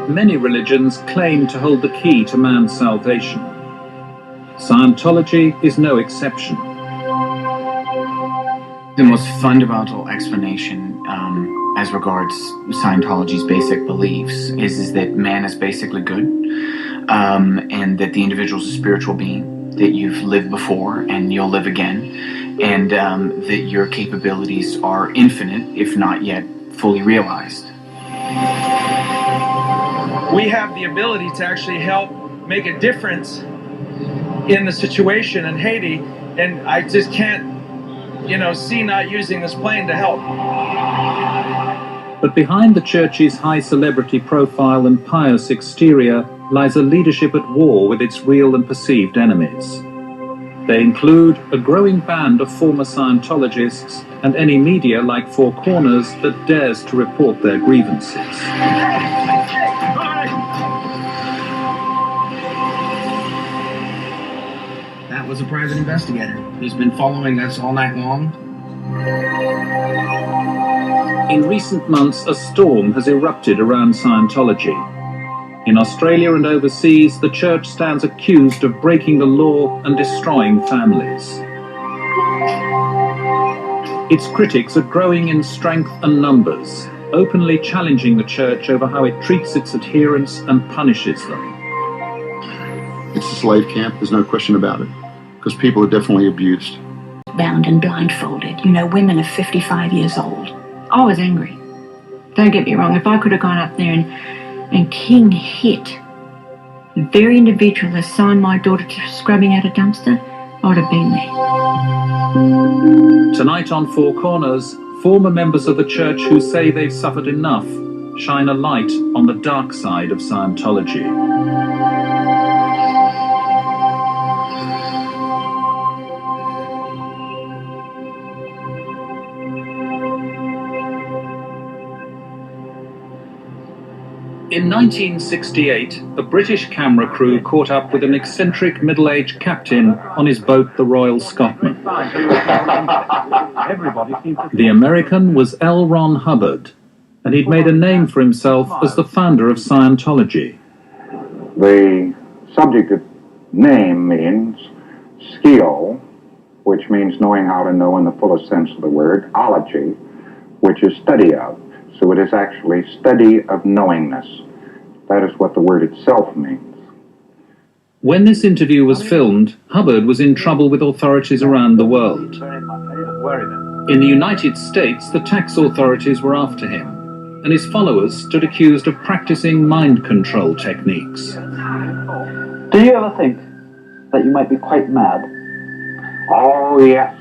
Many religions claim to hold the key to man's salvation. Scientology is no exception. The most fundamental explanation as regards Scientology's basic beliefs is that man is basically good, and that the individual is a spiritual being, that you've lived before and you'll live again, and that your capabilities are infinite, if not yet fully realized. We have the ability to actually help make a difference in the situation in Haiti, and I just can't, see not using this plane to help. But behind the church's high celebrity profile and pious exterior lies a leadership at war with its real and perceived enemies. They include a growing band of former Scientologists and any media like Four Corners that dares to report their grievances. That was a private investigator who's been following us all night long. In recent months, a storm has erupted around Scientology. In Australia and overseas, the church stands accused of breaking the law and destroying families. Its critics are growing in strength and numbers, openly challenging the church over how it treats its adherents and punishes them. It's a slave camp, there's no question about it, because people are definitely abused. Bound and blindfolded, women of 55 years old. I was angry. Don't get me wrong, if I could have gone up there and king hit the very individual that signed my daughter to scrubbing out a dumpster, I would have been there. Tonight on Four Corners, former members of the church who say they've suffered enough shine a light on the dark side of Scientology. In 1968, a British camera crew caught up with an eccentric middle-aged captain on his boat, the Royal Scotsman. The American was L. Ron Hubbard, and he'd made a name for himself as the founder of Scientology. The subject name means skill, which means knowing how to know in the fullest sense of the word, ology, which is study of. So it is actually study of knowingness. That is what the word itself means. When this interview was filmed, Hubbard was in trouble with authorities around the world. In the United States, the tax authorities were after him, and his followers stood accused of practicing mind control techniques. Do you ever think that you might be quite mad? Oh, yes.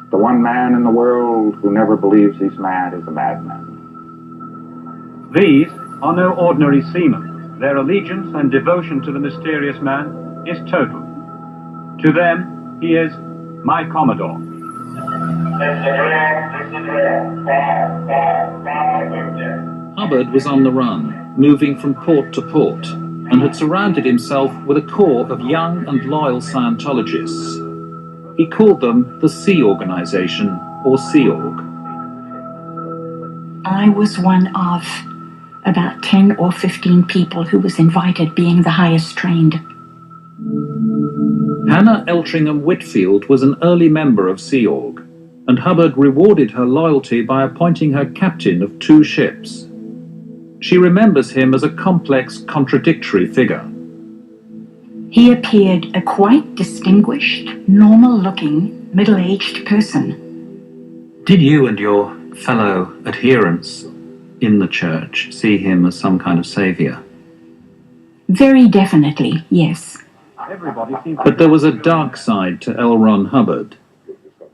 The one man in the world who never believes he's mad is a madman. These are no ordinary seamen. Their allegiance and devotion to the mysterious man is total. To them, he is my Commodore. Hubbard was on the run, moving from port to port, and had surrounded himself with a core of young and loyal Scientologists. He called them the Sea Organization, or Sea Org. I was one of about 10 or 15 people who was invited, being the highest trained. Hannah Eltringham Whitfield was an early member of Sea Org, and Hubbard rewarded her loyalty by appointing her captain of 2 ships. She remembers him as a complex, contradictory figure. He appeared a quite distinguished, normal-looking, middle-aged person. Did you and your fellow adherents in the church see him as some kind of savior? Very definitely, yes. But there was a dark side to L. Ron Hubbard.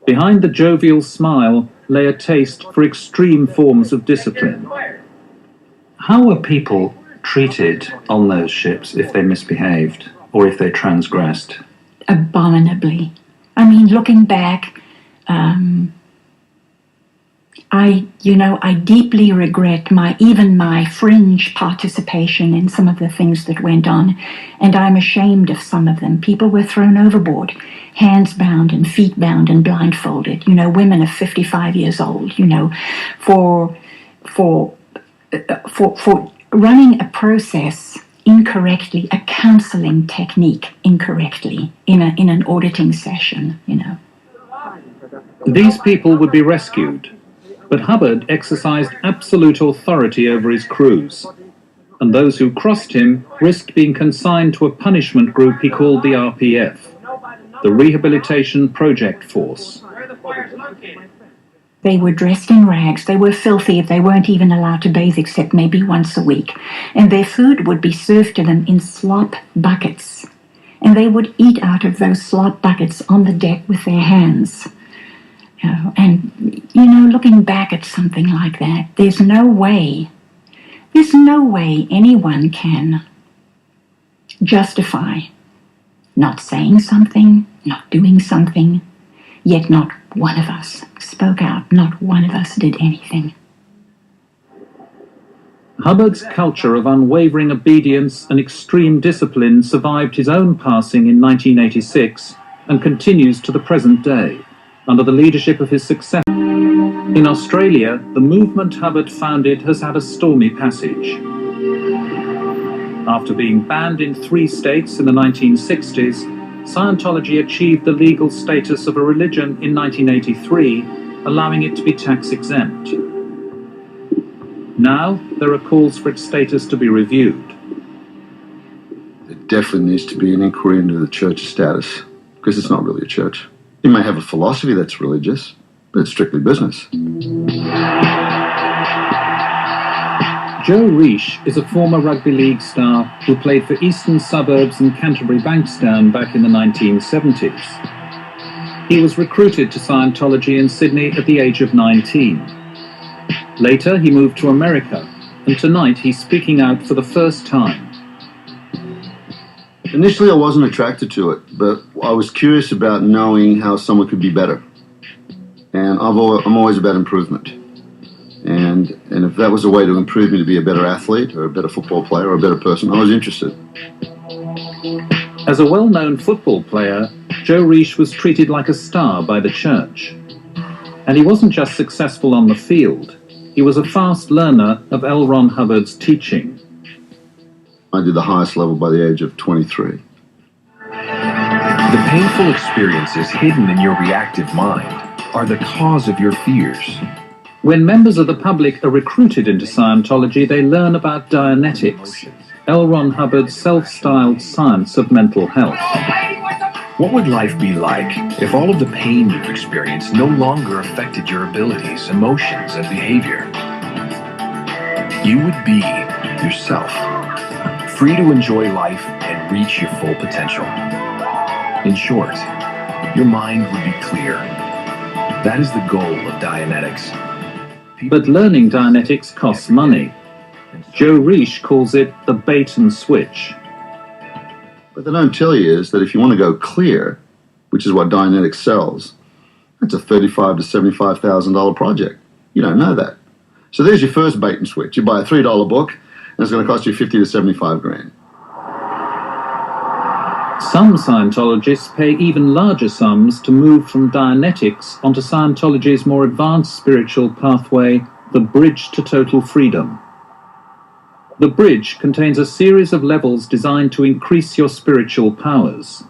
Behind the jovial smile lay a taste for extreme forms of discipline. How were people treated on those ships if they misbehaved or if they transgressed? Abominably. I mean, looking back, I deeply regret even my fringe participation in some of the things that went on, and I'm ashamed of some of them. People were thrown overboard, hands bound and feet bound and blindfolded. Women of 55 years old. For running a process incorrectly, a counseling technique incorrectly in an auditing session, you know. These people would be rescued, but Hubbard exercised absolute authority over his crews, and those who crossed him risked being consigned to a punishment group he called the RPF, the Rehabilitation Project Force. They were dressed in rags, they were filthy, they weren't even allowed to bathe except maybe once a week, and their food would be served to them in slop buckets, and they would eat out of those slop buckets on the deck with their hands. And, you know, looking back at something like that, there's no way anyone can justify not saying something, not doing something, yet not one of us spoke out, not one of us did anything. Hubbard's culture of unwavering obedience and extreme discipline survived his own passing in 1986 and continues to the present day, under the leadership of his successor. In Australia, the movement Hubbard founded has had a stormy passage. After being banned in 3 states in the 1960s, Scientology achieved the legal status of a religion in 1983, allowing it to be tax-exempt. Now, there are calls for its status to be reviewed. There definitely needs to be an inquiry into the church's status, because it's not really a church. It may have a philosophy that's religious, but it's strictly business. Joe Reish is a former rugby league star who played for Eastern Suburbs and Canterbury Bankstown back in the 1970s. He was recruited to Scientology in Sydney at the age of 19. Later, he moved to America, and tonight he's speaking out for the first time. Initially, I wasn't attracted to it, but I was curious about knowing how someone could be better. And I'm always about improvement. And if that was a way to improve me to be a better athlete or a better football player or a better person, I was interested. As a well-known football player, Joe Reish was treated like a star by the church. And he wasn't just successful on the field. He was a fast learner of L. Ron Hubbard's teaching. I did the highest level by the age of 23. The painful experiences hidden in your reactive mind are the cause of your fears. When members of the public are recruited into Scientology, they learn about Dianetics, L. Ron Hubbard's self-styled science of mental health. What would life be like if all of the pain you've experienced no longer affected your abilities, emotions, and behavior? You would be yourself, free to enjoy life and reach your full potential. In short, your mind would be clear. That is the goal of Dianetics. But learning Dianetics costs money. Joe Reish calls it the bait and switch. What they don't tell you is that if you want to go clear, which is what Dianetics sells, that's a $35,000 to $75,000 project. You don't know that. So there's your first bait and switch. You buy a $3 book, and it's going to cost you $50,000 to $75,000. Some Scientologists pay even larger sums to move from Dianetics onto Scientology's more advanced spiritual pathway, the Bridge to Total Freedom. The bridge contains a series of levels designed to increase your spiritual powers.